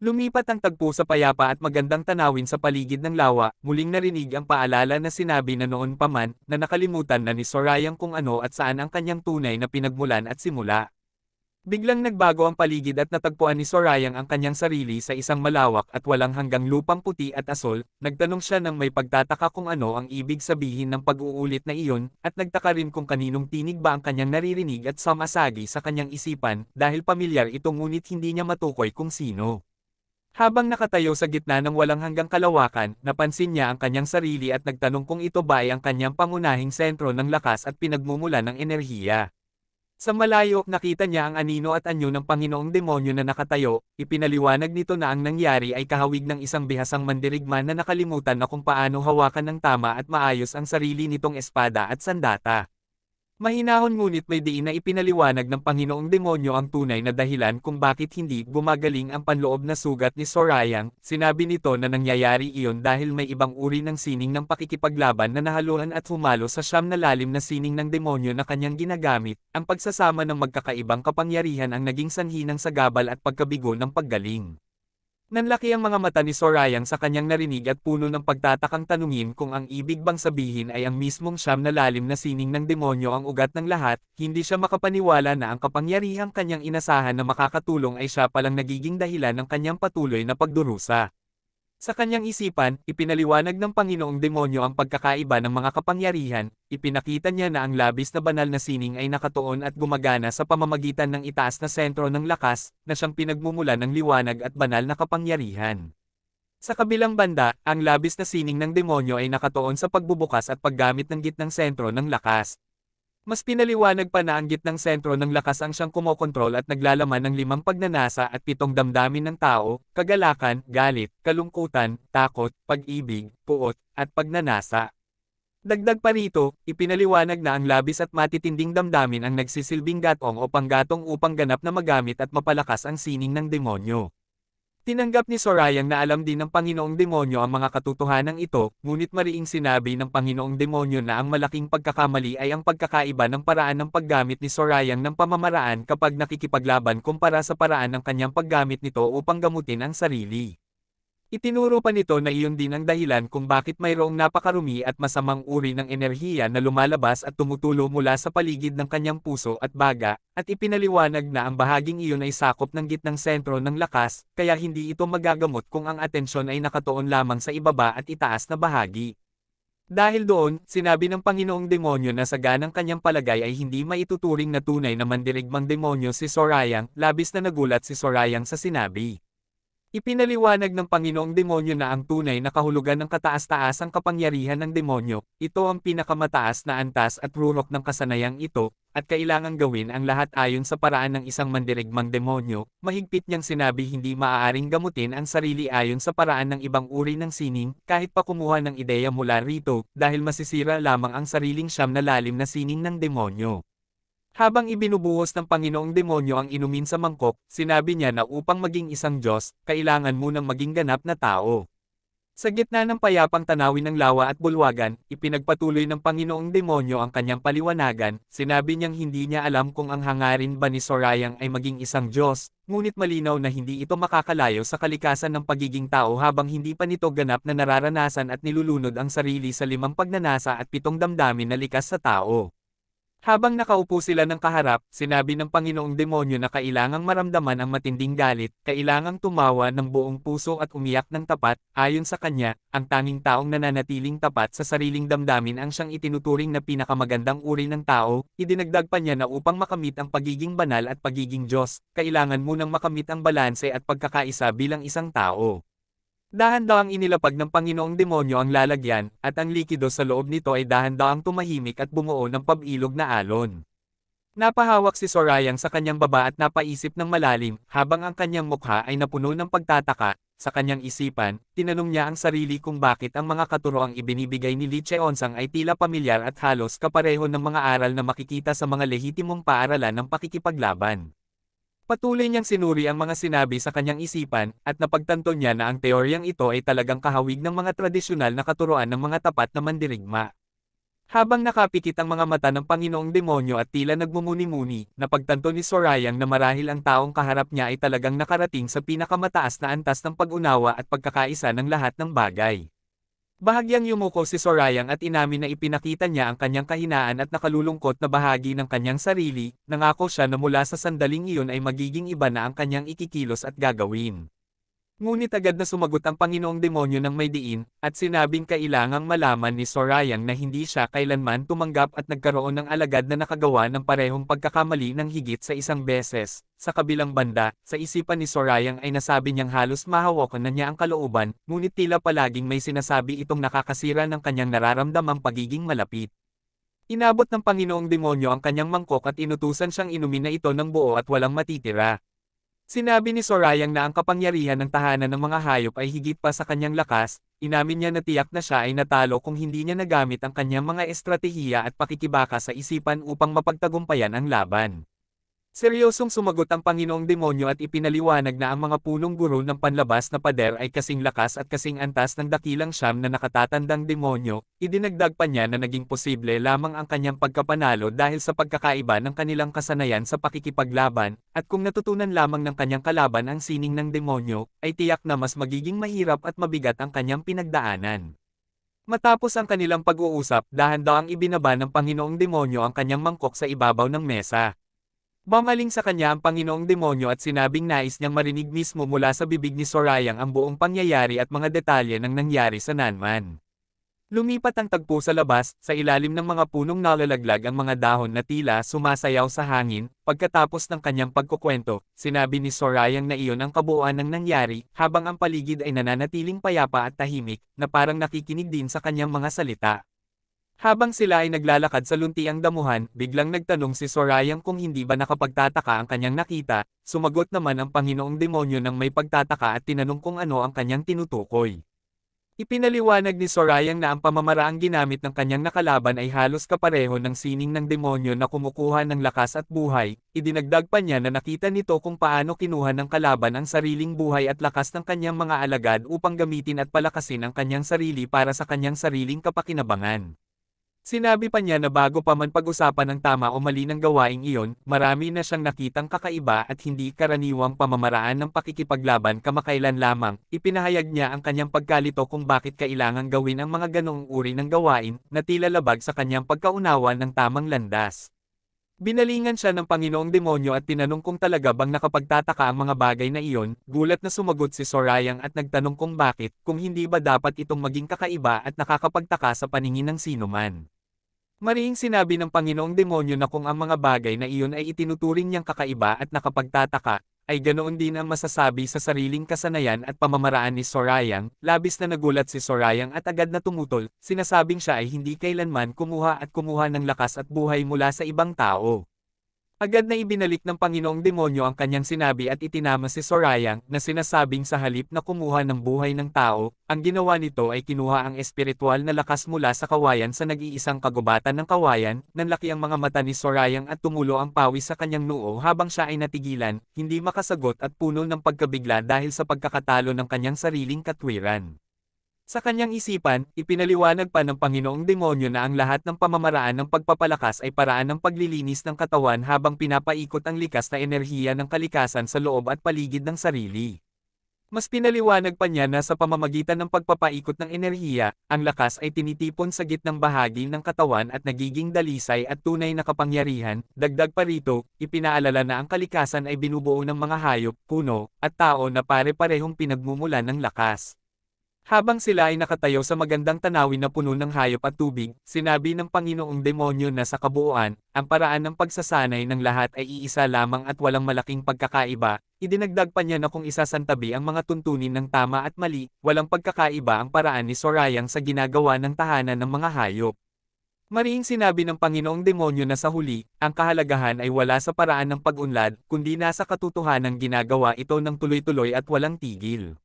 Lumipat ang tagpo sa payapa at magandang tanawin sa paligid ng lawa, muling narinig ang paalala na sinabi na noon pa man, na nakalimutan na ni Sorayang kung ano at saan ang kanyang tunay na pinagmulan at simula. Biglang nagbago ang paligid at natagpuan ni Sorayang ang kanyang sarili sa isang malawak at walang hanggang lupang puti at asol. Nagtanong siya ng may pagtataka kung ano ang ibig sabihin ng pag-uulit na iyon, at nagtaka rin kung kaninong tinig ba ang kanyang naririnig at sumasagi sa kanyang isipan, dahil pamilyar ito ngunit hindi niya matukoy kung sino. Habang nakatayo sa gitna ng walang hanggang kalawakan, napansin niya ang kanyang sarili at nagtanong kung ito ba ay ang kanyang pangunahing sentro ng lakas at pinagmumulan ng enerhiya. Sa malayo, nakita niya ang anino at anyo ng Panginoong Demonyo na nakatayo. Ipinaliwanag nito na ang nangyari ay kahawig ng isang bihasang mandirigma na nakalimutan na kung paano hawakan ng tama at maayos ang sarili nitong espada at sandata. Mahinahon ngunit may diin na ipinaliwanag ng Panginoong Demonyo ang tunay na dahilan kung bakit hindi gumagaling ang panloob na sugat ni Sorayang. Sinabi nito na nangyayari iyon dahil may ibang uri ng sining ng pakikipaglaban na nahaluan at humalo sa siyam na lalim na sining ng demonyo na kanyang ginagamit. Ang pagsasama ng magkakaibang kapangyarihan ang naging sanhi ng sagabal at pagkabigo ng paggaling. Nanlaki ang mga mata ni Sorayang sa kanyang narinig at puno ng pagtatakang tanungin kung ang ibig bang sabihin ay ang mismong siyam na lalim na sining ng demonyo ang ugat ng lahat. Hindi siya makapaniwala na ang kapangyarihang kanyang inasahan na makakatulong ay siya palang nagiging dahilan ng kanyang patuloy na pagdurusa. Sa kanyang isipan, ipinaliwanag ng Panginoong Demonyo ang pagkakaiba ng mga kapangyarihan. Ipinakita niya na ang labis na banal na sining ay nakatuon at gumagana sa pamamagitan ng itaas na sentro ng lakas, na siyang pinagmumulan ng liwanag at banal na kapangyarihan. Sa kabilang banda, ang labis na sining ng demonyo ay nakatuon sa pagbubukas at paggamit ng gitnang sentro ng lakas. Mas pinaliwanag pa na ang gitnang sentro ng lakas ang siyang kumokontrol at naglalaman ng 5 pagnanasa at 7 damdamin ng tao: kagalakan, galit, kalungkutan, takot, pag-ibig, puot, at pagnanasa. Dagdag pa rito, ipinaliwanag na ang labis at matitinding damdamin ang nagsisilbing gatong o panggatong upang ganap na magamit at mapalakas ang sining ng demonyo. Tinanggap ni Sorayang na alam din ng Panginoong Demonyo ang mga katotohanan ito, ngunit mariing sinabi ng Panginoong Demonyo na ang malaking pagkakamali ay ang pagkakaiba ng paraan ng paggamit ni Sorayang ng pamamaraan kapag nakikipaglaban kumpara sa paraan ng kanyang paggamit nito upang gamutin ang sarili. Itinuro pa nito na iyon din ang dahilan kung bakit mayroong napakarumi at masamang uri ng enerhiya na lumalabas at tumutulo mula sa paligid ng kanyang puso at baga, at ipinaliwanag na ang bahaging iyon ay sakop ng gitnang sentro ng lakas, kaya hindi ito magagamot kung ang atensyon ay nakatuon lamang sa ibaba at itaas na bahagi. Dahil doon, sinabi ng Panginoong Demonyo na sa ganang kanyang palagay ay hindi maituturing na tunay na mandirigmang demonyo si Sorayang. Labis na nagulat si Sorayang sa sinabi. Ipinaliwanag ng Panginoong Demonyo na ang tunay na kahulugan ng kataas-taasang kapangyarihan ng demonyo, ito ang pinakamataas na antas at rurok ng kasanayang ito, at kailangang gawin ang lahat ayon sa paraan ng isang mandirigmang demonyo. Mahigpit niyang sinabi hindi maaaring gamutin ang sarili ayon sa paraan ng ibang uri ng sining, kahit pa kumuha ng ideya mula rito, dahil masisira lamang ang sariling siyam na lalim na sining ng demonyo. Habang ibinubuhos ng Panginoong Demonyo ang inumin sa mangkok, sinabi niya na upang maging isang Diyos, kailangan munang maging ganap na tao. Sa gitna ng payapang tanawin ng lawa at bulwagan, ipinagpatuloy ng Panginoong Demonyo ang kanyang paliwanagan. Sinabi niyang hindi niya alam kung ang hangarin ba ni Sorayang ay maging isang Diyos, ngunit malinaw na hindi ito makakalayo sa kalikasan ng pagiging tao habang hindi pa nito ganap na nararanasan at nilulunod ang sarili sa 5 pagnanasa at 7 damdamin na likas sa tao. Habang nakaupo sila ng kaharap, sinabi ng Panginoong Demonyo na kailangang maramdaman ang matinding galit, kailangang tumawa ng buong puso at umiyak ng tapat. Ayon sa kanya, ang tanging taong nananatiling tapat sa sariling damdamin ang siyang itinuturing na pinakamagandang uri ng tao. Idinagdag pa niya na upang makamit ang pagiging banal at pagiging Diyos, kailangan munang makamit ang balanse at pagkakaisa bilang isang tao. Dahan-dahang inilapag ng Panginoong Demonyo ang lalagyan, at ang likido sa loob nito ay dahan-dahang tumahimik at bumuo ng pabilog na alon. Napahawak si Sorayang sa kanyang baba at napaisip ng malalim, habang ang kanyang mukha ay napuno ng pagtataka. Sa kanyang isipan, tinanong niya ang sarili kung bakit ang mga katuroang ibinibigay ni Lee Cheonsang ay tila pamilyar at halos kapareho ng mga aral na makikita sa mga lehitimong paaralan ng pakikipaglaban. Patuloy niyang sinuri ang mga sinabi sa kanyang isipan, at napagtanto niya na ang teoryang ito ay talagang kahawig ng mga tradisyonal na katuroan ng mga tapat na mandirigma. Habang nakapikit ang mga mata ng Panginoong Demonyo at tila nagmumuni-muni, napagtanto ni Sorayang na marahil ang taong kaharap niya ay talagang nakarating sa pinakamataas na antas ng pag-unawa at pagkakaisa ng lahat ng bagay. Bahagyang yumuko si Sorayang at inamin na ipinakita niya ang kanyang kahinaan at nakalulungkot na bahagi ng kanyang sarili, nangako siya na mula sa sandaling iyon ay magiging iba na ang kanyang ikikilos at gagawin. Ngunit agad na sumagot ang Panginoong Demonyo ng may diin, at sinabing kailangang malaman ni Sorayang na hindi siya kailanman tumanggap at nagkaroon ng alagad na nakagawa ng parehong pagkakamali ng higit sa isang beses. Sa kabilang banda, sa isipan ni Sorayang ay nasabi niyang halos mahawakan na niya ang kalooban, ngunit tila palaging may sinasabi itong nakakasira ng kanyang nararamdamang pagiging malapit. Inabot ng Panginoong Demonyo ang kanyang mangkok at inutusan siyang inumin na ito ng buo at walang matitira. Sinabi ni Sorayang na ang kapangyarihan ng tahanan ng mga hayop ay higit pa sa kanyang lakas, inamin niya na tiyak na siya ay natalo kung hindi niya nagamit ang kanyang mga estratehiya at pakikibaka sa isipan upang mapagtagumpayan ang laban. Seryosong sumagot ang Panginoong Demonyo at ipinaliwanag na ang mga punong guro ng panlabas na pader ay kasing lakas at kasing antas ng dakilang siyam na nakatatandang demonyo. Idinagdag pa niya na naging posible lamang ang kanyang pagkapanalo dahil sa pagkakaiba ng kanilang kasanayan sa pakikipaglaban, at kung natutunan lamang ng kanyang kalaban ang sining ng demonyo, ay tiyak na mas magiging mahirap at mabigat ang kanyang pinagdaanan. Matapos ang kanilang pag-uusap, dahan-dahang ibinaba ng Panginoong Demonyo ang kanyang mangkok sa ibabaw ng mesa. Bumaling sa kanya ang Panginoong Demonyo at sinabing nais niyang marinig mismo mula sa bibig ni Sorayang ang buong pangyayari at mga detalye ng nangyari sa Nanman. Lumipat ang tagpo sa labas, sa ilalim ng mga punong nalalaglag ang mga dahon na tila sumasayaw sa hangin. Pagkatapos ng kanyang pagkukwento, sinabi ni Sorayang na iyon ang kabuuan ng nangyari, habang ang paligid ay nananatiling payapa at tahimik, na parang nakikinig din sa kanyang mga salita. Habang sila ay naglalakad sa luntiang damuhan, biglang nagtanong si Sorayang kung hindi ba nakapagtataka ang kanyang nakita. Sumagot naman ang Panginoong Demonyo ng may pagtataka at tinanong kung ano ang kanyang tinutukoy. Ipinaliwanag ni Sorayang na ang pamamaraang ginamit ng kanyang nakalaban ay halos kapareho ng sining ng demonyo na kumukuha ng lakas at buhay. Idinagdag pa niya na nakita nito kung paano kinuha ng kalaban ang sariling buhay at lakas ng kanyang mga alagad upang gamitin at palakasin ang kanyang sarili para sa kanyang sariling kapakinabangan. Sinabi pa niya na bago pa man pag-usapan ng tama o mali ng gawaing iyon, marami na siyang nakitang kakaiba at hindi karaniwang pamamaraan ng pakikipaglaban kamakailan lamang. Ipinahayag niya ang kanyang pagkalito kung bakit kailangang gawin ang mga ganoong uri ng gawain, na tila labag sa kanyang pagkaunawa ng tamang landas. Binalingan siya ng Panginoong Demonyo at tinanong kung talaga bang nakapagtataka ang mga bagay na iyon. Gulat na sumagot si Sorayang at nagtanong kung bakit, kung hindi ba dapat itong maging kakaiba at nakakapagtaka sa paningin ng sinuman. Mariing sinabi ng Panginoong Demonyo na kung ang mga bagay na iyon ay itinuturing niyang kakaiba at nakapagtataka, ay ganoon din ang masasabi sa sariling kasanayan at pamamaraan ni Sorayang. Labis na nagulat si Sorayang at agad na tumutol, sinasabing siya ay hindi kailanman kumuha ng lakas at buhay mula sa ibang tao. Agad na ibinalik ng Panginoong Demonyo ang kanyang sinabi at itinama si Sorayang, na sinasabing sa halip na kumuha ng buhay ng tao, ang ginawa nito ay kinuha ang espiritual na lakas mula sa kawayan sa nag-iisang kagubatan ng kawayan. Nanlaki ang mga mata ni Sorayang at tumulo ang pawis sa kanyang noo habang siya ay natigilan, hindi makasagot at puno ng pagkabigla dahil sa pagkakatalo ng kanyang sariling katwiran. Sa kanyang isipan, ipinaliwanag pa ng Panginoong Demonyo na ang lahat ng pamamaraan ng pagpapalakas ay paraan ng paglilinis ng katawan habang pinapaikot ang likas na enerhiya ng kalikasan sa loob at paligid ng sarili. Mas pinaliwanag pa niya na sa pamamagitan ng pagpapaikot ng enerhiya, ang lakas ay tinitipon sa gitnang bahagi ng katawan at nagiging dalisay at tunay na kapangyarihan. Dagdag pa rito, ipinaalala na ang kalikasan ay binubuo ng mga hayop, puno, at tao na pare-parehong pinagmumulan ng lakas. Habang sila ay nakatayo sa magandang tanawin na puno ng hayop at tubig, sinabi ng Panginoong Demonyo na sa kabuuan, ang paraan ng pagsasanay ng lahat ay iisa lamang at walang malaking pagkakaiba. Idinagdag pa niya na kung isasantabi ang mga tuntunin ng tama at mali, walang pagkakaiba ang paraan ni Sorayang sa ginagawa ng tahanan ng mga hayop. Mariing sinabi ng Panginoong Demonyo na sa huli, ang kahalagahan ay wala sa paraan ng pag-unlad, kundi nasa katotohanang ginagawa ito ng tuloy-tuloy at walang tigil.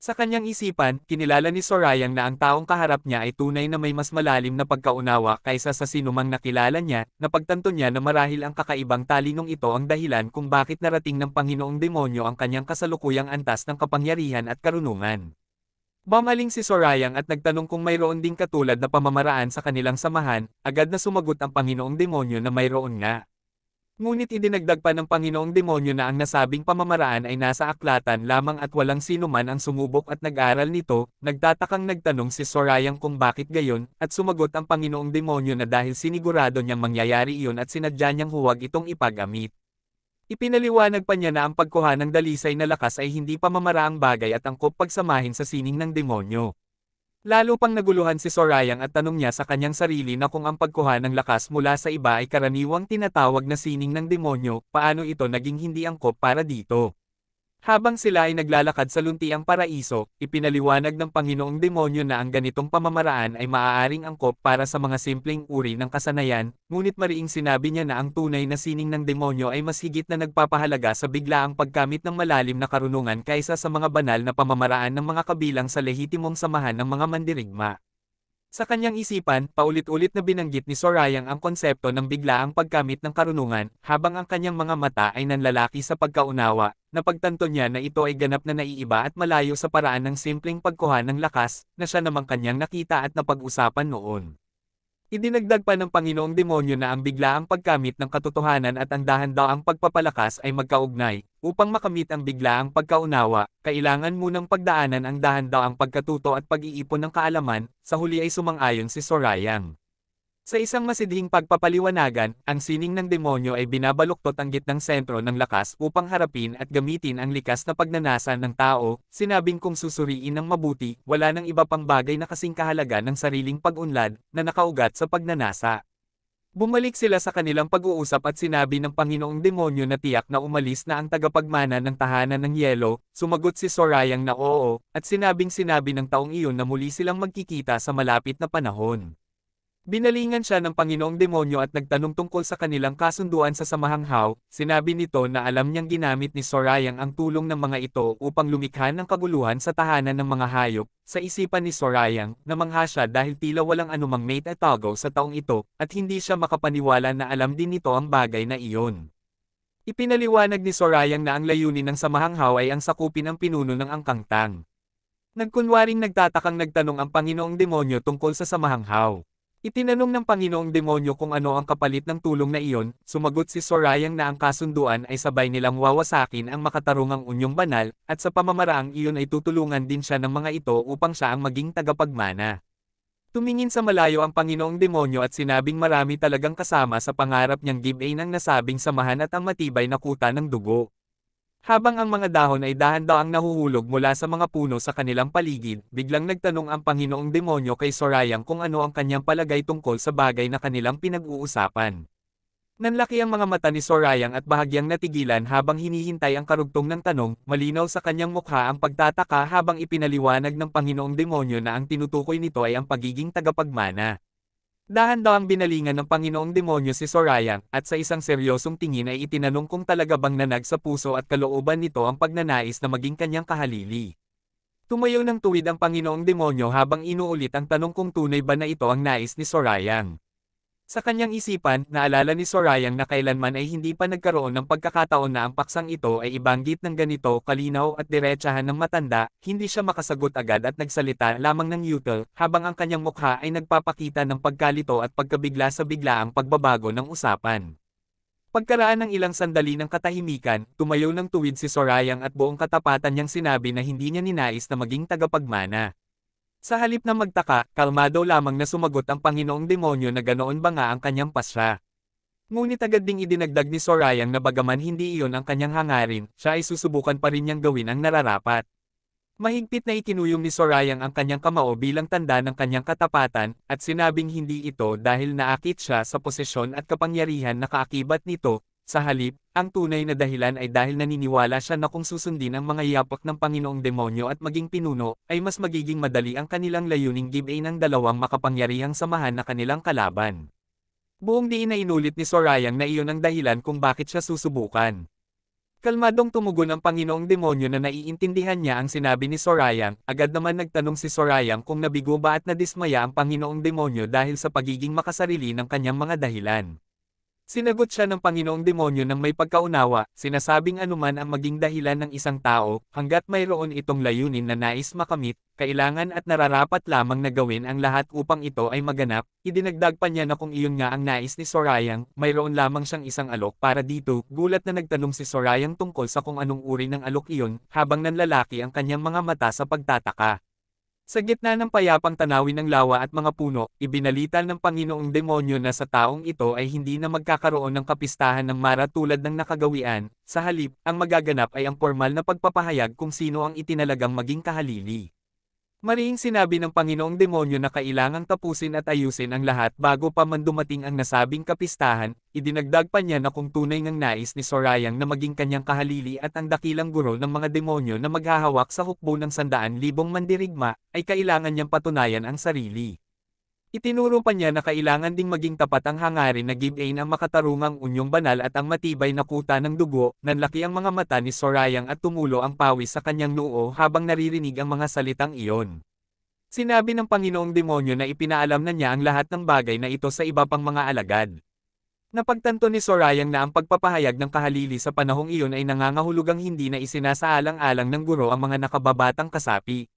Sa kanyang isipan, kinilala ni Sorayang na ang taong kaharap niya ay tunay na may mas malalim na pagkaunawa kaysa sa sinumang nakilala niya. Napagtanto niya na marahil ang kakaibang talinong ito ang dahilan kung bakit narating ng Panginoong Demonyo ang kanyang kasalukuyang antas ng kapangyarihan at karunungan. Bumaling si Sorayang at nagtanong kung mayroon ding katulad na pamamaraan sa kanilang samahan, agad na sumagot ang Panginoong Demonyo na mayroon nga. Ngunit idinagdag pa ng Panginoong Demonyo na ang nasabing pamamaraan ay nasa aklatan lamang at walang sino man ang sumubok at nag-aral nito. Nagtatakang nagtanong si Sorayang kung bakit gayon, at sumagot ang Panginoong Demonyo na dahil sinigurado niyang mangyayari iyon at sinadya niyang huwag itong ipagamit. Ipinaliwanag pa niya na ang pagkuha ng dalisay na lakas ay hindi pamamaraang bagay at angkop pagsamahin sa sining ng demonyo. Lalo pang naguluhan si Sorayang at tanong niya sa kanyang sarili na kung ang pagkuha ng lakas mula sa iba ay karaniwang tinatawag na sining ng demonyo, paano ito naging hindi angkop para dito? Habang sila ay naglalakad sa luntiang paraiso, ipinaliwanag ng Panginoong Demonyo na ang ganitong pamamaraan ay maaaring angkop para sa mga simpleng uri ng kasanayan, ngunit mariing sinabi niya na ang tunay na sining ng demonyo ay mas higit na nagpapahalaga sa biglaang pagkamit ng malalim na karunungan kaysa sa mga banal na pamamaraan ng mga kabilang sa lehitimong samahan ng mga mandirigma. Sa kanyang isipan, paulit-ulit na binanggit ni Sorayang ang konsepto ng biglaang pagkamit ng karunungan, habang ang kanyang mga mata ay nanlalaki sa pagkaunawa. Napagtanto niya na ito ay ganap na naiiba at malayo sa paraan ng simpleng pagkuha ng lakas, na siya namang kanyang nakita at napag-usapan noon. Idinagdag pa ng Panginoong Demonyo na ang biglaang pagkamit ng katotohanan at ang dahan-daang pagpapalakas ay magkaugnay. Upang makamit ang biglaang pagkaunawa, kailangan munang pagdaanan ang dahan-daang pagkatuto at pag-iipon ng kaalaman. Sa huli ay sumang-ayon si Sorayang. Sa isang masidhing pagpapaliwanagan, ang sining ng demonyo ay binabaluktot ang gitnang sentro ng lakas upang harapin at gamitin ang likas na pagnanasa ng tao. Sinabing kung susuriin ng mabuti, wala nang iba pang bagay na kasing kahalaga ng sariling pag-unlad na nakaugat sa pagnanasa. Bumalik sila sa kanilang pag-uusap at sinabi ng Panginoong Demonyo na tiyak na umalis na ang tagapagmana ng tahanan ng yelo. Sumagot si Sorayang na oo, at sinabi ng taong iyon na muli silang magkikita sa malapit na panahon. Binalingan siya ng Panginoong Demonyo at nagtanong tungkol sa kanilang kasunduan sa samahang Hao. Sinabi nito na alam niyang ginamit ni Sorayang ang tulong ng mga ito upang lumikha ng kaguluhan sa tahanan ng mga hayop. Sa isipan ni Sorayang, namangha siya dahil tila walang anumang mate at tagaw sa taong ito, at hindi siya makapaniwala na alam din nito ang bagay na iyon. Ipinaliwanag ni Sorayang na ang layunin ng samahang Hao ay ang sakupin ang pinuno ng Angkangtang. Nagkunwaring nagtatakang nagtanong ang Panginoong Demonyo tungkol sa samahang Hao. Itinanong ng Panginoong Demonyo kung ano ang kapalit ng tulong na iyon. Sumagot si Sorayang na ang kasunduan ay sabay nilang wawasakin ang makatarungang unyong banal, at sa pamamaraang iyon ay tutulungan din siya ng mga ito upang siya ang maging tagapagmana. Tumingin sa malayo ang Panginoong Demonyo at sinabing marami talagang kasama sa pangarap niyang give-in ang nasabing samahan at ang matibay na kuta ng dugo. Habang ang mga dahon ay dahan-daang nahuhulog mula sa mga puno sa kanilang paligid, biglang nagtanong ang Panginoong Demonyo kay Sorayang kung ano ang kanyang palagay tungkol sa bagay na kanilang pinag-uusapan. Nanlaki ang mga mata ni Sorayang at bahagyang natigilan habang hinihintay ang karugtong ng tanong. Malinaw sa kanyang mukha ang pagtataka habang ipinaliwanag ng Panginoong Demonyo na ang tinutukoy nito ay ang pagiging tagapagmana. Dahan-dahang binalingan ng Panginoong Demonyo si Sorayang, at sa isang seryosong tingin ay itinanong kung talaga bang nanag sa puso at kalooban nito ang pagnanais na maging kanyang kahalili. Tumayo ng tuwid ang Panginoong Demonyo habang inuulit ang tanong kung tunay ba na ito ang nais ni Sorayang. Sa kanyang isipan, naalala ni Sorayang na kailanman ay hindi pa nagkaroon ng pagkakataon na ang paksang ito ay ibanggit ng ganito kalinaw at diretsahan ng matanda. Hindi siya makasagot agad at nagsalita lamang ng yutel, habang ang kanyang mukha ay nagpapakita ng pagkalito at pagkabigla sa biglaang pagbabago ng usapan. Pagkaraan ng ilang sandali ng katahimikan, tumayo ng tuwid si Sorayang at buong katapatan niyang sinabi na hindi niya ninais na maging tagapagmana. Sa halip na magtaka, kalmado lamang na sumagot ang Panginoong Demonyo na ganoon ba nga ang kanyang pasya. Ngunit agad ding idinagdag ni Sorayang na bagaman hindi iyon ang kanyang hangarin, siya ay susubukan pa rin niyang gawin ang nararapat. Mahigpit na ikinuyong ni Sorayang ang kanyang kamao bilang tanda ng kanyang katapatan, at sinabing hindi ito dahil naakit siya sa posisyon at kapangyarihan na kaakibat nito. Sa halip, ang tunay na dahilan ay dahil naniniwala siya na kung susundin ang mga yapak ng Panginoong Demonyo at maging pinuno, ay mas magiging madali ang kanilang layuning give-in ng dalawang makapangyarihang samahan na kanilang kalaban. Buong diin na inulit ni Sorayang na iyon ang dahilan kung bakit siya susubukan. Kalmadong tumugon ang Panginoong Demonyo na naiintindihan niya ang sinabi ni Sorayang. Agad naman nagtanong si Sorayang kung nabigo ba at nadismaya ang Panginoong Demonyo dahil sa pagiging makasarili ng kanyang mga dahilan. Sinagot siya ng Panginoong Demonyo ng may pagkaunawa, sinasabing anuman ang maging dahilan ng isang tao, hanggat mayroon itong layunin na nais makamit, kailangan at nararapat lamang na gawin ang lahat upang ito ay maganap. Idinagdag pa niya na kung iyon nga ang nais ni Sorayang, mayroon lamang siyang isang alok para dito. Gulat na nagtanong si Sorayang tungkol sa kung anong uri ng alok iyon, habang nanlalaki ang kanyang mga mata sa pagtataka. Sa gitna ng payapang tanawin ng lawa at mga puno, ibinalita ng Panginoong Demonyo na sa taong ito ay hindi na magkakaroon ng kapistahan ng mara tulad ng nakagawian. Sa halip, ang magaganap ay ang formal na pagpapahayag kung sino ang itinalagang maging kahalili. Mariing sinabi ng Panginoong Demonyo na kailangang tapusin at ayusin ang lahat bago pa man dumating ang nasabing kapistahan. Idinagdag pa niya na kung tunay ngang nais ni Sorayang na maging kanyang kahalili at ang dakilang guro ng mga demonyo na maghahawak sa hukbo ng 100,000 mandirigma, ay kailangan niyang patunayan ang sarili. Itinuro pa niya na kailangan ding maging tapat ang hangarin na gibain ang makatarungang unyong banal at ang matibay na kuta ng dugo. Nanlaki ang mga mata ni Sorayang at tumulo ang pawis sa kanyang noo habang naririnig ang mga salitang iyon. Sinabi ng Panginoong Demonyo na ipinaalam na niya ang lahat ng bagay na ito sa iba pang mga alagad. Napagtanto ni Sorayang na ang pagpapahayag ng kahalili sa panahong iyon ay nangangahulugang hindi na isinasaalang-alang ng guro ang mga nakababatang kasapi.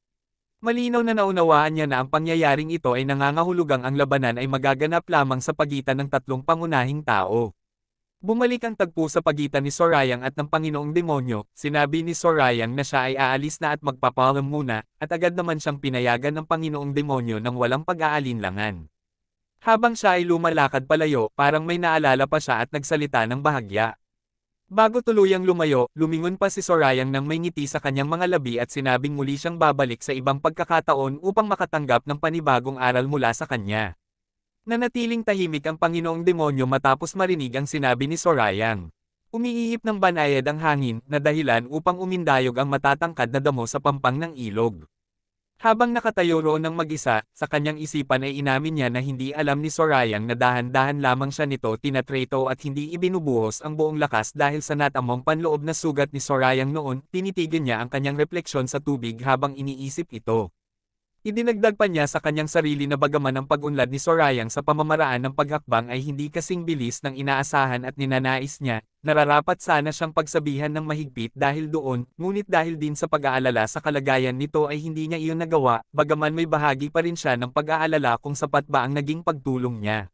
Malinaw na naunawaan niya na ang pangyayaring ito ay nangangahulugang ang labanan ay magaganap lamang sa pagitan ng tatlong pangunahing tao. Bumalik ang tagpo sa pagitan ni Sorayang at ng Panginoong Demonyo. Sinabi ni Sorayang na siya ay aalis na at magpapaalam muna, at agad naman siyang pinayagan ng Panginoong Demonyo nang walang pag-aalinlangan. Habang siya ay lumalakad palayo, parang may naalala pa siya at nagsalita ng bahagya. Bago tuluyang lumayo, lumingon pa si Sorayang nang may ngiti sa kanyang mga labi at sinabing muli siyang babalik sa ibang pagkakataon upang makatanggap ng panibagong aral mula sa kanya. Nanatiling tahimik ang Panginoong Demonyo matapos marinig ang sinabi ni Sorayang. Umiihip ng banayad ang hangin, na dahilan upang umindayog ang matatangkad na damo sa pampang ng ilog. Habang nakatayo roon ng mag-isa, sa kanyang isipan ay inamin niya na hindi alam ni Sorayang na dahan-dahan lamang siya nito tinatreto at hindi ibinubuhos ang buong lakas dahil sa natamong panloob na sugat ni Sorayang noon. Tinitigil niya ang kanyang refleksyon sa tubig habang iniisip ito. Idinagdag pa niya sa kanyang sarili na bagaman ang pag-unlad ni Sorayang sa pamamaraan ng paghakbang ay hindi kasing bilis ng inaasahan at ninanais niya, nararapat sana siyang pagsabihan ng mahigpit dahil doon, ngunit dahil din sa pag-aalala sa kalagayan nito ay hindi niya iyon nagawa, bagaman may bahagi pa rin siya ng pag-aalala kung sapat ba ang naging pagtulong niya.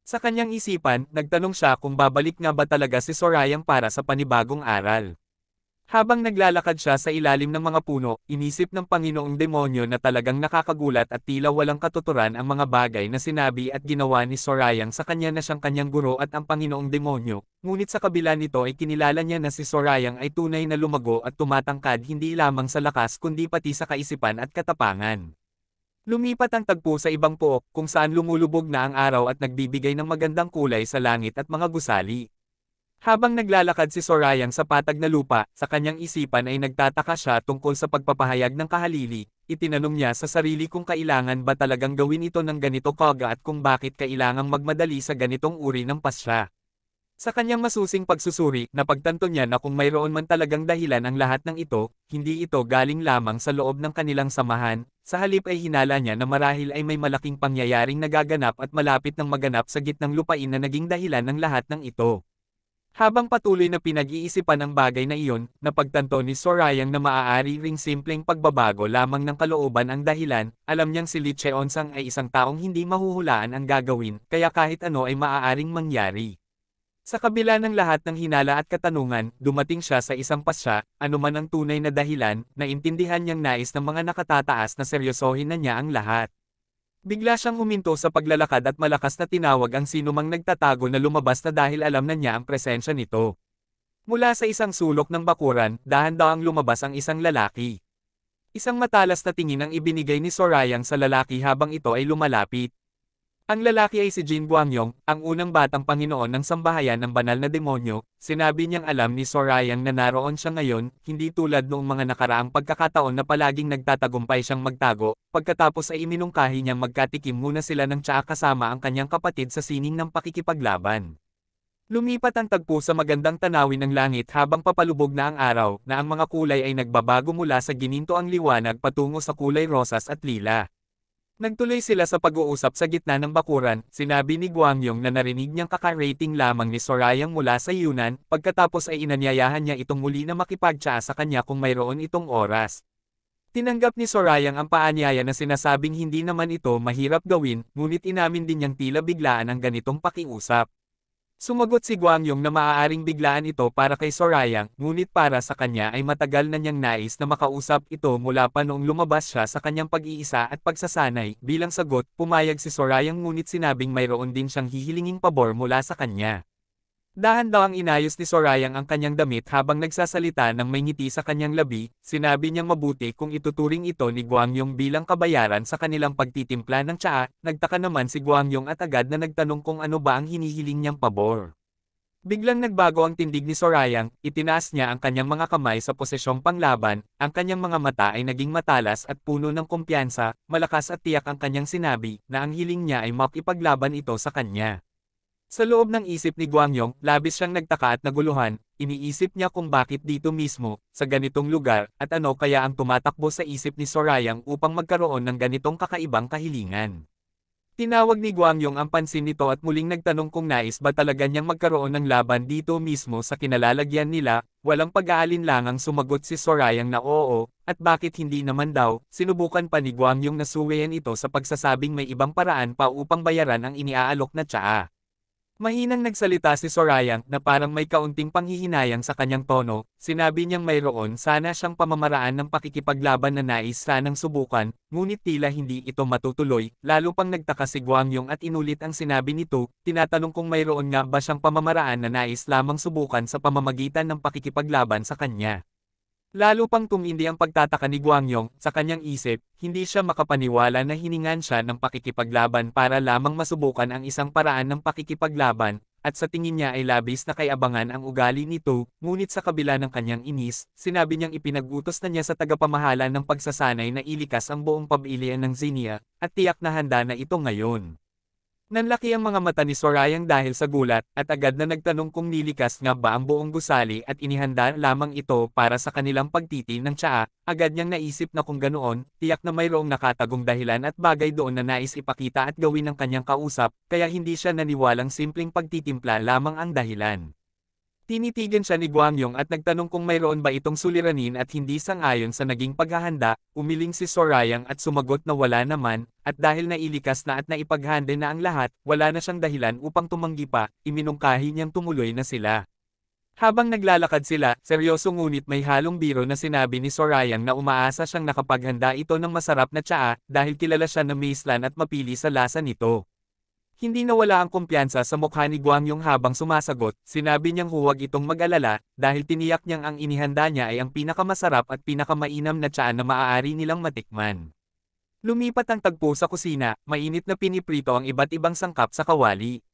Sa kanyang isipan, nagtanong siya kung babalik nga ba talaga si Sorayang para sa panibagong aral. Habang naglalakad siya sa ilalim ng mga puno, inisip ng Panginoong Demonyo na talagang nakakagulat at tila walang katuturan ang mga bagay na sinabi at ginawa ni Sorayang sa kanya na siyang kanyang guro at ang Panginoong Demonyo, ngunit sa kabila nito ay kinilala niya na si Sorayang ay tunay na lumago at tumatangkad hindi lamang sa lakas kundi pati sa kaisipan at katapangan. Lumipat ang tagpo sa ibang pook kung saan lumulubog na ang araw at nagbibigay ng magandang kulay sa langit at mga gusali. Habang naglalakad si Sorayang sa patag na lupa, sa kanyang isipan ay nagtataka siya tungkol sa pagpapahayag ng kahalili. Itinanong niya sa sarili kung kailangan ba talagang gawin ito ng ganito kaga at kung bakit kailangang magmadali sa ganitong uri ng pasya. Sa kanyang masusing pagsusuri, napagtanto niya na kung mayroon man talagang dahilan ang lahat ng ito, hindi ito galing lamang sa loob ng kanilang samahan. Sa halip ay hinala niya na marahil ay may malaking pangyayaring nagaganap at malapit ng maganap sa gitnang lupain na naging dahilan ng lahat ng ito. Habang patuloy na pinag-iisipan ang bagay na iyon, napagtanto ni Sorayang na maaari ring simpleng pagbabago lamang ng kalooban ang dahilan. Alam niyang si Lee Cheon-sang ay isang taong hindi mahuhulaan ang gagawin, kaya kahit ano ay maaaring mangyari. Sa kabila ng lahat ng hinala at katanungan, dumating siya sa isang pasya, anuman ang tunay na dahilan, naintindihan niyang nais ng mga nakatataas na seryosohin na niya ang lahat. Bigla siyang huminto sa paglalakad at malakas na tinawag ang sinumang nagtatago na lumabas na dahil alam na niya ang presensya nito. Mula sa isang sulok ng bakuran, dahan-dahang lumabas ang isang lalaki. Isang matalas na tingin ang ibinigay ni Sorayang sa lalaki habang ito ay lumalapit. Ang lalaki ay si Jin Guangyong, ang unang batang Panginoon ng sambahayan ng banal na demonyo. Sinabi niyang alam ni Sorayang na naroon siya ngayon, hindi tulad noong mga nakaraang pagkakataon na palaging nagtatagumpay siyang magtago. Pagkatapos ay iminungkahi niyang magkatikim muna sila ng tsaa kasama ang kanyang kapatid sa sining ng pakikipaglaban. Lumipat ang tagpo sa magandang tanawin ng langit habang papalubog na ang araw, na ang mga kulay ay nagbabago mula sa gininto ang liwanag patungo sa kulay rosas at lila. Nagtuloy sila sa pag-uusap sa gitna ng bakuran, sinabi ni Guangyong na narinig niyang kakarating lamang ni Sorayang mula sa Yunnan, pagkatapos ay inanyayahan niya itong muli na makipagtsaa sa kanya kung mayroon itong oras. Tinanggap ni Sorayang ang paanyaya na sinasabing hindi naman ito mahirap gawin, ngunit inamin din niyang tila biglaan ang ganitong pakiusap. Sumagot si Guangyong na maaaring biglaan ito para kay Sorayang, ngunit para sa kanya ay matagal na niyang nais na makausap ito mula pa noong lumabas siya sa kanyang pag-iisa at pagsasanay. Bilang sagot, pumayag si Sorayang ngunit sinabing mayroon din siyang hihilinging pabor mula sa kanya. Dahan-dahang inayos ni Sorayang ang kanyang damit habang nagsasalita ng may ngiti sa kanyang labi, sinabi niyang mabuti kung ituturing ito ni Guangyong bilang kabayaran sa kanilang pagtitimpla ng tsaa. Nagtaka naman si Guangyong at agad na nagtanong kung ano ba ang hinihiling niyang pabor. Biglang nagbago ang tindig ni Sorayang, itinaas niya ang kanyang mga kamay sa posisyong panglaban, ang kanyang mga mata ay naging matalas at puno ng kumpiyansa, malakas at tiyak ang kanyang sinabi, na ang hiling niya ay makipaglaban ito sa kanya. Sa loob ng isip ni Guangyong, labis siyang nagtaka at naguluhan, iniisip niya kung bakit dito mismo, sa ganitong lugar, at ano kaya ang tumatakbo sa isip ni Sorayang upang magkaroon ng ganitong kakaibang kahilingan. Tinawag ni Guangyong ang pansin nito at muling nagtanong kung nais ba talaga niyang magkaroon ng laban dito mismo sa kinalalagyan nila, walang pag-aalinlangang sumagot si Sorayang na oo, at bakit hindi naman daw, sinubukan pa ni Guangyong na suwayan ito sa pagsasabing may ibang paraan pa upang bayaran ang iniaalok na tsaa. Mahinang nagsalita si Sorayang na parang may kaunting panghihinayang sa kanyang tono, sinabi niyang mayroon sana siyang pamamaraan ng pakikipaglaban na nais sanang subukan, ngunit tila hindi ito matutuloy, lalo pang nagtaka si Guangyong at inulit ang sinabi nito, tinatanong kung mayroon nga ba siyang pamamaraan na nais lamang subukan sa pamamagitan ng pakikipaglaban sa kanya. Lalo pang tumindi ang pagtataka ni Guangyong, sa kanyang isip, hindi siya makapaniwala na hiningan siya ng pakikipaglaban para lamang masubukan ang isang paraan ng pakikipaglaban, at sa tingin niya ay labis na kay-abangan ang ugali nito, ngunit sa kabila ng kanyang inis, sinabi niyang ipinag-utos na niya sa tagapamahala ng pagsasanay na ilikas ang buong pamilya ng Xenia, at tiyak na handa na ito ngayon. Nanlaki ang mga mata ni Sorayang dahil sa gulat, at agad na nagtanong kung nilikas nga ba ang buong gusali at inihanda lamang ito para sa kanilang pagtiti ng tsaa. Agad niyang naisip na kung ganoon, tiyak na mayroong nakatagong dahilan at bagay doon na nais ipakita at gawin ng kanyang kausap, kaya hindi siya naniwalang simpleng pagtitimpla lamang ang dahilan. Tinitigan siya ni Guangyong at nagtanong kung mayroon ba itong suliranin at hindi sang-ayon sa naging paghahanda, umiling si Sorayang at sumagot na wala naman, at dahil nailikas na at naipaghande na ang lahat, wala na siyang dahilan upang tumanggi pa, iminungkahi niyang tumuloy na sila. Habang naglalakad sila, seryoso ngunit may halong biro na sinabi ni Sorayang na umaasa siyang nakapaghanda ito ng masarap na tsaa, dahil kilala siya na maislan at mapili sa lasa nito. Hindi nawala ang kumpiyansa sa mukha ni Guangyong habang sumasagot, sinabi niyang huwag itong mag-alala, dahil tiniyak niyang ang inihanda niya ay ang pinakamasarap at pinakamainam na tsaa na maaari nilang matikman. Lumipat ang tagpo sa kusina, mainit na piniprito ang iba't ibang sangkap sa kawali.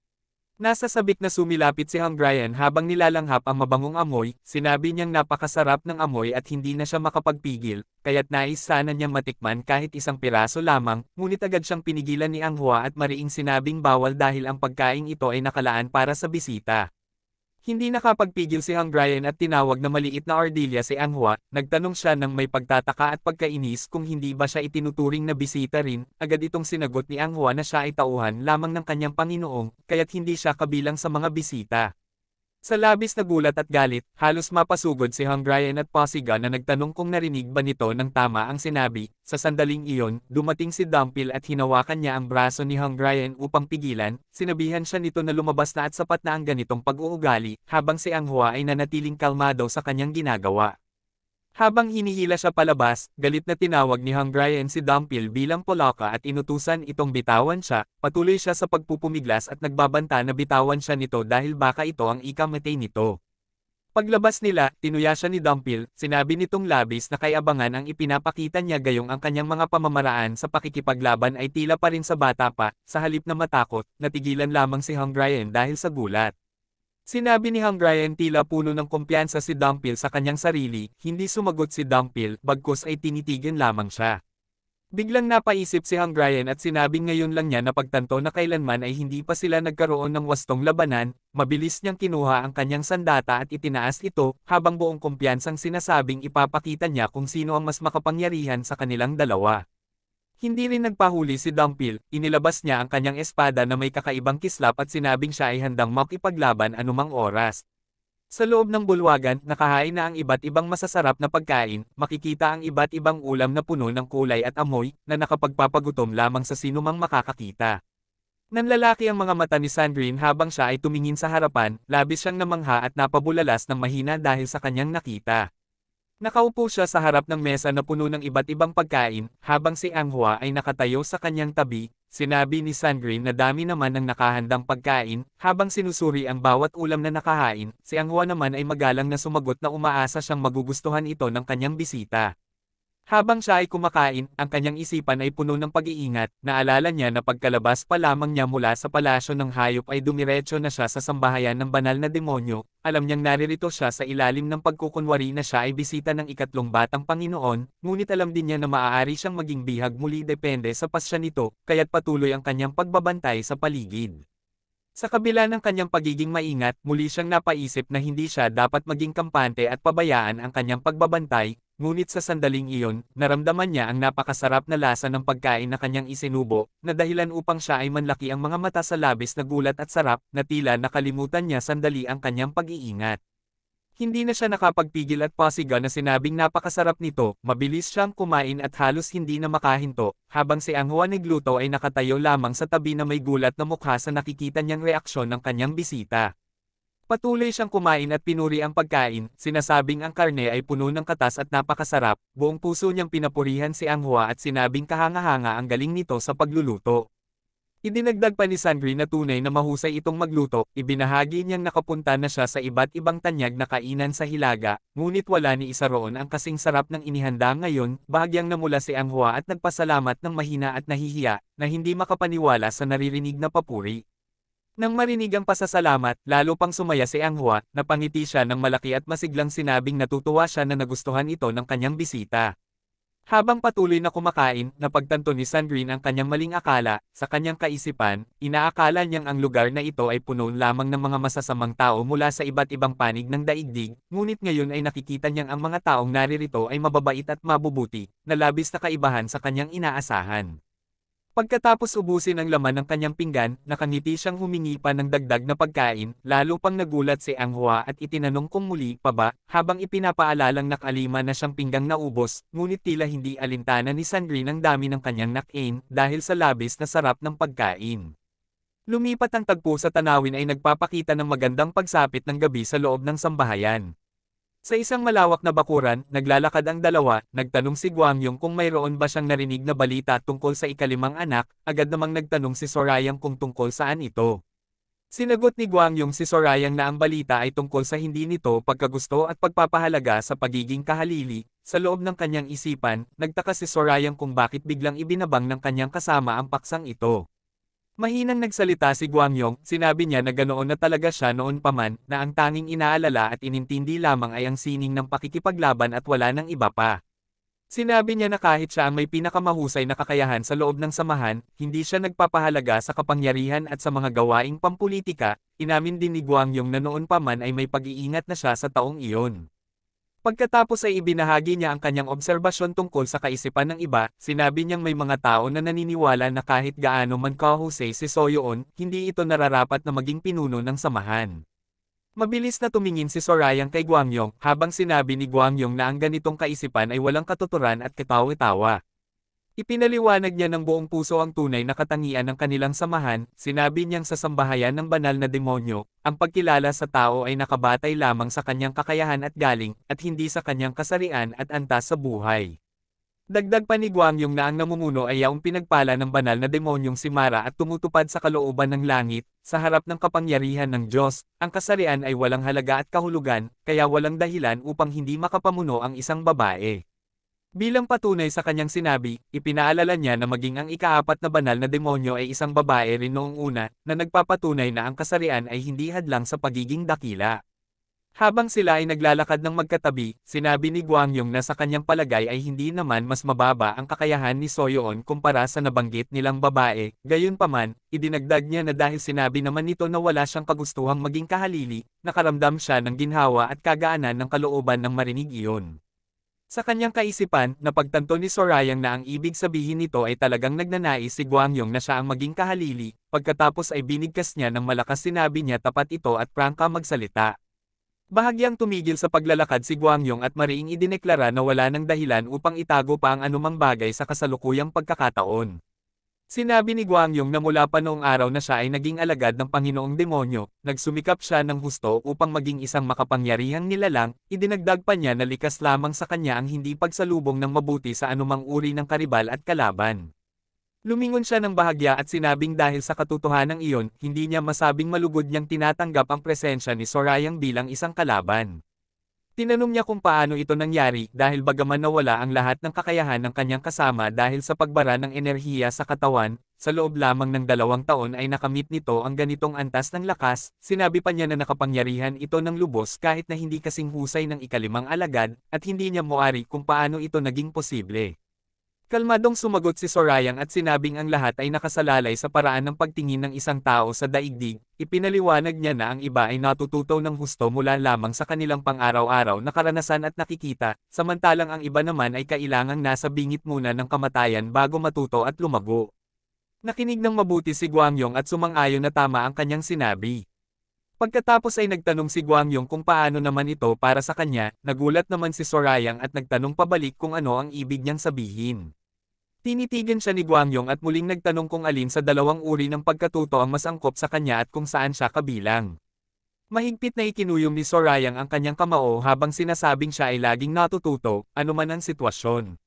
Nasa sabik na sumilapit si Hungrian habang nilalanghap ang mabangong amoy, sinabi niyang napakasarap ng amoy at hindi na siya makapagpigil, kaya't nais sana niyang matikman kahit isang piraso lamang, ngunit agad siyang pinigilan ni Anghua at mariing sinabing bawal dahil ang pagkaing ito ay nakalaan para sa bisita. Hindi nakapagpigil si Hungrian at tinawag na maliit na ardilya si Anghua, nagtanong siya ng may pagtataka at pagkainis kung hindi ba siya itinuturing na bisita rin, agad itong sinagot ni Anghua na siya ay tauhan lamang ng kanyang Panginoong, kaya't hindi siya kabilang sa mga bisita. Sa labis na gulat at galit, halos mapasugod si Hungrian at Pasiga na nagtanong kung narinig ba nito ng tama ang sinabi. Sa sandaling iyon, dumating si Dumpil at hinawakan niya ang braso ni Hungrian upang pigilan, sinabihan siya nito na lumabas na at sapat na ang ganitong pag-uugali, habang si Anghua ay nanatiling kalmado sa kanyang ginagawa. Habang hinihila siya palabas, galit na tinawag ni Hungrian si Dumpil bilang Polaka at inutusan itong bitawan siya, patuloy siya sa pagpupumiglas at nagbabanta na bitawan siya nito dahil baka ito ang ikamatay nito. Paglabas nila, tinuya siya ni Dumpil, sinabi nitong labis na kay-abangan ang ipinapakita niya gayong ang kanyang mga pamamaraan sa pakikipaglaban ay tila pa rin sa bata pa, sa halip na matakot, natigilan lamang si Hungrian dahil sa gulat. Sinabi ni Hungrian tila puno ng kumpiyansa si Dumpil sa kanyang sarili, hindi sumagot si Dumpil, bagkus ay tinitigan lamang siya. Biglang napaisip si Hungrian at sinabing ngayon lang niya napagtanto na kailanman ay hindi pa sila nagkaroon ng wastong labanan, mabilis niyang kinuha ang kanyang sandata at itinaas ito, habang buong kumpiyansang sinasabing ipapakita niya kung sino ang mas makapangyarihan sa kanilang dalawa. Hindi rin nagpahuli si Dumpil, inilabas niya ang kanyang espada na may kakaibang kislap at sinabing siya ay handang makipaglaban anumang oras. Sa loob ng bulwagan, nakahain na ang iba't ibang masasarap na pagkain, makikita ang iba't ibang ulam na puno ng kulay at amoy, na nakapagpapagutom lamang sa sinumang makakakita. Nanlalaki ang mga mata ni Sandrine habang siya ay tumingin sa harapan, labis siyang namangha at napabulalas ng mahina dahil sa kanyang nakita. Nakaupo siya sa harap ng mesa na puno ng iba't ibang pagkain, habang si Anghua ay nakatayo sa kanyang tabi. Sinabi ni Sandrine na dami naman ng nakahandang pagkain, habang sinusuri ang bawat ulam na nakahain. Si Anghua naman ay magalang na sumagot na umaasa siyang magugustuhan ito ng kanyang bisita. Habang siya ay kumakain, ang kanyang isipan ay puno ng pag-iingat. Naalala niya na pagkalabas pa lamang niya mula sa palasyo ng hayop ay dumiretso na siya sa sambahayan ng banal na demonyo. Alam niyang naririto siya sa ilalim ng pagkukunwari na siya ay bisita ng ikatlong batang Panginoon, ngunit alam din niya na maaari siyang maging bihag muli depende sa pasya nito, kaya't patuloy ang kanyang pagbabantay sa paligid. Sa kabila ng kanyang pagiging maingat, muli siyang napaisip na hindi siya dapat maging kampante at pabayaan ang kanyang pagbabantay, ngunit sa sandaling iyon, naramdaman niya ang napakasarap na lasa ng pagkain na kanyang isinubo, na dahilan upang siya ay manlaki ang mga mata sa labis na gulat at sarap, na tila nakalimutan niya sandali ang kanyang pag-iingat. Hindi na siya nakapagpigil at pasiga na sinabing napakasarap nito, mabilis siyang kumain at halos hindi na makahinto, habang si Anghua nagluto ay nakatayo lamang sa tabi na may gulat na mukha sa nakikita niyang reaksyon ng kanyang bisita. Patuloy siyang kumain at pinuri ang pagkain, sinasabing ang karne ay puno ng katas at napakasarap, buong puso niyang pinapurihan si Anghua at sinabing kahanga-hanga ang galing nito sa pagluluto. Idinagdag pa ni Sandrine na tunay na mahusay itong magluto, ibinahagi niyang nakapunta na siya sa iba't ibang tanyag na kainan sa Hilaga, ngunit wala ni isa roon ang kasing sarap ng inihanda ngayon, bahagyang namula si Anghua at nagpasalamat ng mahina at nahihiya, na hindi makapaniwala sa naririnig na papuri. Nang marinig ang pasasalamat, lalo pang sumaya si Anghua, napangiti siya ng malaki at masiglang sinabing natutuwa siya na nagustuhan ito ng kanyang bisita. Habang patuloy na kumakain, napagtanto ni Sandrine ang kanyang maling akala. Sa kanyang kaisipan, inaakala niyang ang lugar na ito ay puno lamang ng mga masasamang tao mula sa iba't ibang panig ng daigdig, ngunit ngayon ay nakikita niyang ang mga taong naririto ay mababait at mabubuti, na labis na kaibahan sa kanyang inaasahan. Pagkatapos ubusin ang laman ng kanyang pinggan, nakangiti siyang humingi pa ng dagdag na pagkain, lalo pang nagulat si Anghua at itinanong kung muli pa ba, habang ipinapaalalang nakalima na siyang pinggang naubos, ngunit tila hindi alintana ni Sandrine ang dami ng kanyang nakain, dahil sa labis na sarap ng pagkain. Lumipat ang tagpo sa tanawin ay nagpapakita ng magandang pagsapit ng gabi sa loob ng sambahayan. Sa isang malawak na bakuran, naglalakad ang dalawa, nagtanong si Guangyong kung mayroon ba siyang narinig na balita tungkol sa ikalimang anak, agad namang nagtanong si Sorayang kung tungkol saan ito. Sinagot ni Guangyong si Sorayang na ang balita ay tungkol sa hindi nito pagkagusto at pagpapahalaga sa pagiging kahalili. Sa loob ng kanyang isipan, nagtaka si Sorayang kung bakit biglang ibinabang ng kanyang kasama ang paksang ito. Mahinang nagsalita si Guangyong, sinabi niya na ganoon na talaga siya noon pa man, na ang tanging inaalala at inintindi lamang ay ang sining ng pakikipaglaban at wala ng iba pa. Sinabi niya na kahit siya ang may pinakamahusay na kakayahan sa loob ng samahan, hindi siya nagpapahalaga sa kapangyarihan at sa mga gawaing pampulitika. Inamin din ni Guangyong na noon pa man ay may pag-iingat na siya sa taong iyon. Pagkatapos ay ibinahagi niya ang kanyang obserbasyon tungkol sa kaisipan ng iba, sinabi niyang may mga tao na naniniwala na kahit gaano man kahusay si Soyoon, hindi ito nararapat na maging pinuno ng samahan. Mabilis na tumingin si Sorayang kay Guangyong, habang sinabi ni Guangyong na ang ganitong kaisipan ay walang katuturan at katawa-tawa. Ipinaliwanag niya ng buong puso ang tunay na katangian ng kanilang samahan, sinabi niyang sa sambahayan ng banal na demonyo, ang pagkilala sa tao ay nakabatay lamang sa kanyang kakayahan at galing, at hindi sa kanyang kasarian at antas sa buhay. Dagdag pa ni Guangyong na ang namumuno ay yaong pinagpala ng banal na demonyong si Mara at tumutupad sa kalooban ng langit, sa harap ng kapangyarihan ng Diyos, ang kasarian ay walang halaga at kahulugan, kaya walang dahilan upang hindi makapamuno ang isang babae. Bilang patunay sa kanyang sinabi, ipinaalala niya na maging ang ikaapat na banal na demonyo ay isang babae rin noong una, na nagpapatunay na ang kasarian ay hindi hadlang sa pagiging dakila. Habang sila ay naglalakad ng magkatabi, sinabi ni Guangyong na sa kanyang palagay ay hindi naman mas mababa ang kakayahan ni Soyoon kumpara sa nabanggit nilang babae, gayunpaman, idinagdag niya na dahil sinabi naman nito na wala siyang kagustuhang maging kahalili, nakaramdam siya ng ginhawa at kagaanan ng kalooban ng marinig iyon. Sa kanyang kaisipan, napagtanto ni Sorayang na ang ibig sabihin nito ay talagang nagnanais si Guangyong na siya ang maging kahalili, pagkatapos ay binigkas niya ng malakas sinabi niya tapat ito at prangka magsalita. Bahagyang tumigil sa paglalakad si Guangyong at mariing idineklara na wala ng dahilan upang itago pa ang anumang bagay sa kasalukuyang pagkakataon. Sinabi ni Guangyong na mula pa noong araw na siya ay naging alagad ng Panginoong Demonyo, nagsumikap siya ng husto upang maging isang makapangyarihang nilalang, idinagdag pa niya na likas lamang sa kanya ang hindi pagsalubong ng mabuti sa anumang uri ng karibal at kalaban. Lumingon siya ng bahagya at sinabing dahil sa katotohanan iyon, hindi niya masabing malugod niyang tinatanggap ang presensya ni Sorayang bilang isang kalaban. Tinanong niya kung paano ito nangyari dahil bagaman nawala ang lahat ng kakayahan ng kanyang kasama dahil sa pagbara ng enerhiya sa katawan, sa loob lamang ng 2 taon ay nakamit nito ang ganitong antas ng lakas, sinabi pa niya na nakapangyarihan ito ng lubos kahit na hindi kasing husay ng ikalimang alagad, at hindi niya moari kung paano ito naging posible. Kalmadong sumagot si Sorayang at sinabing ang lahat ay nakasalalay sa paraan ng pagtingin ng isang tao sa daigdig, ipinaliwanag niya na ang iba ay natututo ng husto mula lamang sa kanilang pang-araw-araw na karanasan at nakikita, samantalang ang iba naman ay kailangang nasa bingit muna ng kamatayan bago matuto at lumago. Nakinig ng mabuti si Guangyong at sumang-ayon na tama ang kanyang sinabi. Pagkatapos ay nagtanong si Guangyong kung paano naman ito para sa kanya, nagulat naman si Sorayang at nagtanong pabalik kung ano ang ibig niyang sabihin. Tinitigan siya ni Guangyong at muling nagtanong kung alin sa 2 uri ng pagkatuto ang mas angkop sa kanya at kung saan siya kabilang. Mahigpit na ikinuyom ni Sorayang ang kanyang kamao habang sinasabing siya ay laging natututo, anuman ang sitwasyon.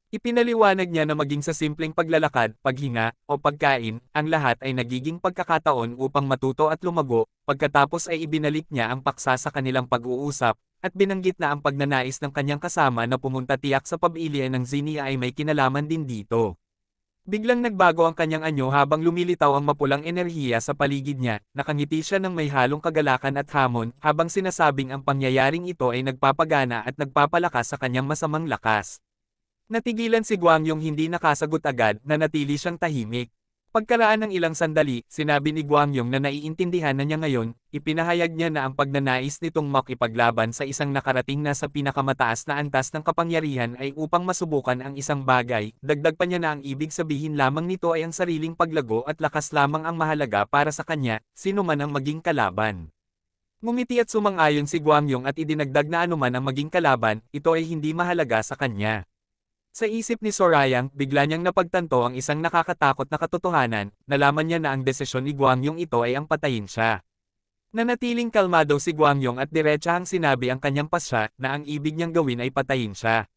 Ipinaliwanag niya na maging sa simpleng paglalakad, paghinga, o pagkain, ang lahat ay nagiging pagkakataon upang matuto at lumago, pagkatapos ay ibinalik niya ang paksa sa kanilang pag-uusap, at binanggit na ang pagnanais ng kanyang kasama na pumunta tiyak sa pamilya ng Zinia ay may kinalaman din dito. Biglang nagbago ang kanyang anyo habang lumilitaw ang mapulang enerhiya sa paligid niya, nakangiti siya ng may halong kagalakan at hamon, habang sinasabing ang pangyayaring ito ay nagpapagana at nagpapalakas sa kanyang masamang lakas. Natigilan si Guangyong hindi nakasagot agad, nanatili siyang tahimik. Pagkaraan ng ilang sandali, sinabi ni Guangyong na naiintindihan na niya ngayon, ipinahayag niya na ang pagnanais nitong makipaglaban sa isang nakarating na sa pinakamataas na antas ng kapangyarihan ay upang masubukan ang isang bagay, dagdag pa niya na ang ibig sabihin lamang nito ay ang sariling paglago at lakas lamang ang mahalaga para sa kanya, sino man ang maging kalaban. Ngumiti at sumang-ayon si Guangyong at idinagdag na anuman ang maging kalaban, ito ay hindi mahalaga sa kanya. Sa isip ni Sorayang, bigla niyang napagtanto ang isang nakakatakot na katotohanan, nalaman niya na ang desisyon ni Guangyong ito ay ang patayin siya. Nanatiling kalmado si Guangyong at diretsahang sinabi ang kanyang pasya na ang ibig niyang gawin ay patayin siya.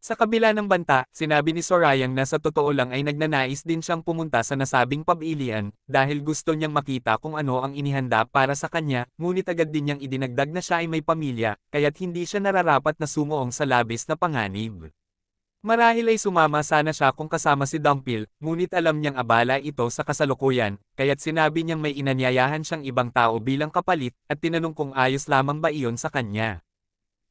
Sa kabila ng banta, sinabi ni Sorayang na sa totoo lang ay nagnanais din siyang pumunta sa nasabing pag-ilian, dahil gusto niyang makita kung ano ang inihanda para sa kanya, ngunit agad din niyang idinagdag na siya ay may pamilya, kaya't hindi siya nararapat na sumuong sa labis na panganib. Marahil ay sumama sana siya kung kasama si Dumpil, ngunit alam niyang abala ito sa kasalukuyan, kaya't sinabi niyang may inanyayahan siyang ibang tao bilang kapalit, at tinanong kung ayos lamang ba iyon sa kanya.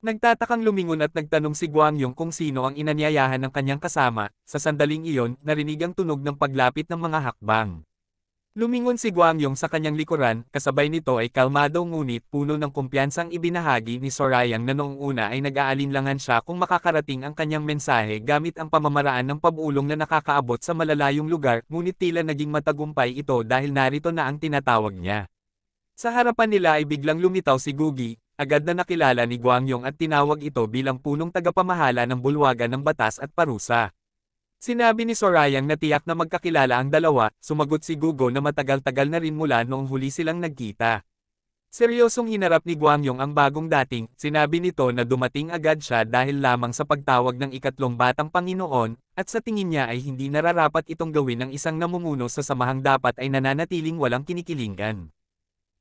Nagtatakang lumingon at nagtanong si Guangyong kung sino ang inanyayahan ng kanyang kasama, sa sandaling iyon, narinig ang tunog ng paglapit ng mga hakbang. Lumingon si Guangyong sa kanyang likuran, kasabay nito ay kalmado ngunit puno ng kumpiyansang ibinahagi ni Sorayang na noong una ay nag-aalinlangan siya kung makakarating ang kanyang mensahe gamit ang pamamaraan ng pabulong na nakakaabot sa malalayong lugar, ngunit tila naging matagumpay ito dahil narito na ang tinatawag niya. Sa harapan nila ay biglang lumitaw si Gugi, agad na nakilala ni Guangyong at tinawag ito bilang punong tagapamahala ng bulwagan ng batas at parusa. Sinabi ni Sorayang na tiyak na magkakilala ang dalawa, sumagot si Gugo na matagal-tagal na rin mula noong huli silang nagkita. Seryosong hinarap ni Guangyong ang bagong dating, sinabi nito na dumating agad siya dahil lamang sa pagtawag ng ikatlong batang Panginoon, at sa tingin niya ay hindi nararapat itong gawin ng isang namumuno sa samahang dapat ay nananatiling walang kinikilingan.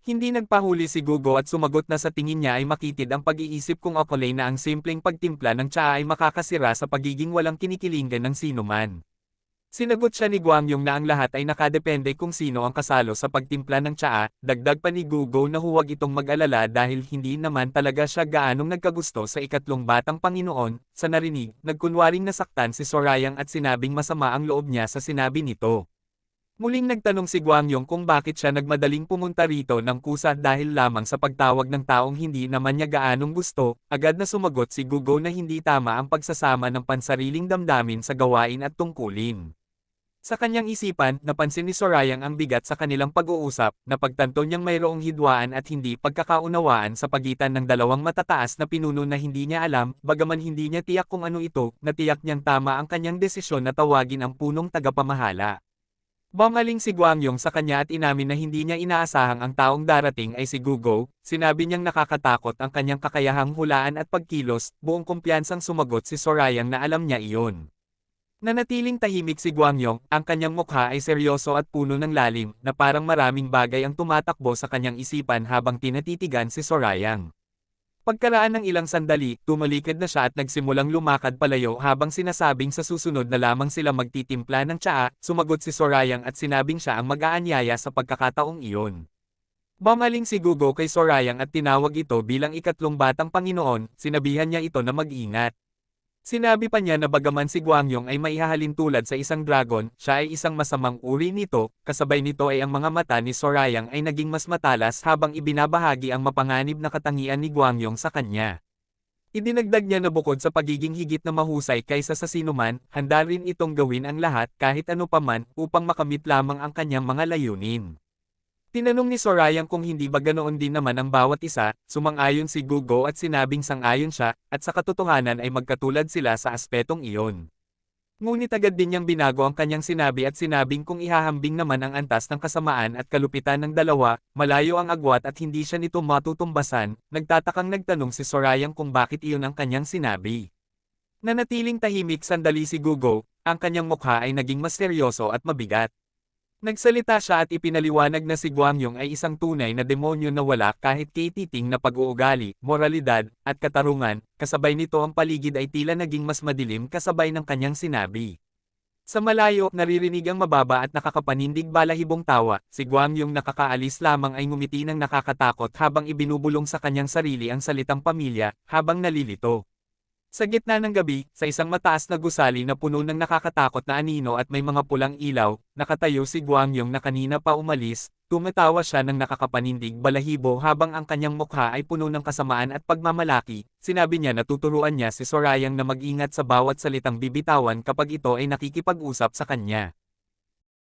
Hindi nagpahuli si Gugo at sumagot na sa tingin niya ay makitid ang pag-iisip kung akulay na ang simpleng pagtimpla ng tsaa ay makakasira sa pagiging walang kinikilingan ng sinuman. Sinagot siya ni Guangyong na ang lahat ay nakadepende kung sino ang kasalo sa pagtimpla ng tsaa, dagdag pa ni Gugo na huwag itong mag-alala dahil hindi naman talaga siya gaanong nagkagusto sa ikatlong batang Panginoon. Sa narinig, nagkunwaring nasaktan si Sorayang at sinabing masama ang loob niya sa sinabi nito. Muling nagtanong si Guangyong kung bakit siya nagmadaling pumunta rito ng kusa dahil lamang sa pagtawag ng taong hindi naman niya gaanong gusto, agad na sumagot si Gugo na hindi tama ang pagsasama ng pansariling damdamin sa gawain at tungkulin. Sa kanyang isipan, napansin ni Sorayang ang bigat sa kanilang pag-uusap, napagtanto niyang mayroong hidwaan at hindi pagkakaunawaan sa pagitan ng dalawang matataas na pinuno na hindi niya alam, bagaman hindi niya tiyak kung ano ito, natiyak niyang tama ang kanyang desisyon na tawagin ang punong tagapamahala. Bumaling si Guangyong sa kanya at inamin na hindi niya inaasahang ang taong darating ay si Gugo, sinabi niyang nakakatakot ang kanyang kakayahang hulaan at pagkilos, buong kumpiyansang sumagot si Sorayang na alam niya iyon. Nanatiling tahimik si Guangyong, ang kanyang mukha ay seryoso at puno ng lalim, na parang maraming bagay ang tumatakbo sa kanyang isipan habang tinatitigan si Sorayang. Pagkaraan ng ilang sandali, tumalikod na siya at nagsimulang lumakad palayo habang sinasabing sa susunod na lamang sila magtitimpla ng tsaa, sumagot si Sorayang at sinabing siya ang mag-aanyaya sa pagkakataong iyon. Bumaling si Gugo kay Sorayang at tinawag ito bilang ikatlong batang Panginoon, sinabihan niya ito na mag-ingat. Sinabi pa niya na bagaman si Guangyong ay maihahalin tulad sa isang dragon, siya ay isang masamang uri nito, kasabay nito ay ang mga mata ni Sorayang ay naging mas matalas habang ibinabahagi ang mapanganib na katangian ni Guangyong sa kanya. Idinagdag niya na bukod sa pagiging higit na mahusay kaysa sa sinuman, handa rin itong gawin ang lahat kahit ano paman upang makamit lamang ang kanyang mga layunin. Tinanong ni Sorayang kung hindi ba ganoon din naman ang bawat isa, sumang-ayon si Gugo at sinabing sang-ayon siya, at sa katotohanan ay magkatulad sila sa aspetong iyon. Ngunit agad din niyang binago ang kanyang sinabi at sinabing kung ihahambing naman ang antas ng kasamaan at kalupitan ng dalawa, malayo ang agwat at hindi siya nito matutumbasan, nagtatakang nagtanong si Sorayang kung bakit iyon ang kanyang sinabi. Nanatiling tahimik sandali si Gugo, ang kanyang mukha ay naging mas seryoso at mabigat. Nagsalita siya at ipinaliwanag na si Guangyong ay isang tunay na demonyo na wala kahit kititing na pag-uugali, moralidad, at katarungan, kasabay nito ang paligid ay tila naging mas madilim kasabay ng kanyang sinabi. Sa malayo, naririnig ang mababa at nakakapanindig balahibong tawa, si Guangyong nakakaalis lamang ay ngumiti ng nakakatakot habang ibinubulong sa kanyang sarili ang salitang pamilya, habang nalilito. Sa gitna ng gabi, sa isang mataas na gusali na puno ng nakakatakot na anino at may mga pulang ilaw, nakatayo si Guangyong na kanina pa umalis, tumatawa siya ng nakakapanindig balahibo habang ang kanyang mukha ay puno ng kasamaan at pagmamalaki, sinabi niya na tuturuan niya si Sorayang na mag-ingat sa bawat salitang bibitawan kapag ito ay nakikipag-usap sa kanya.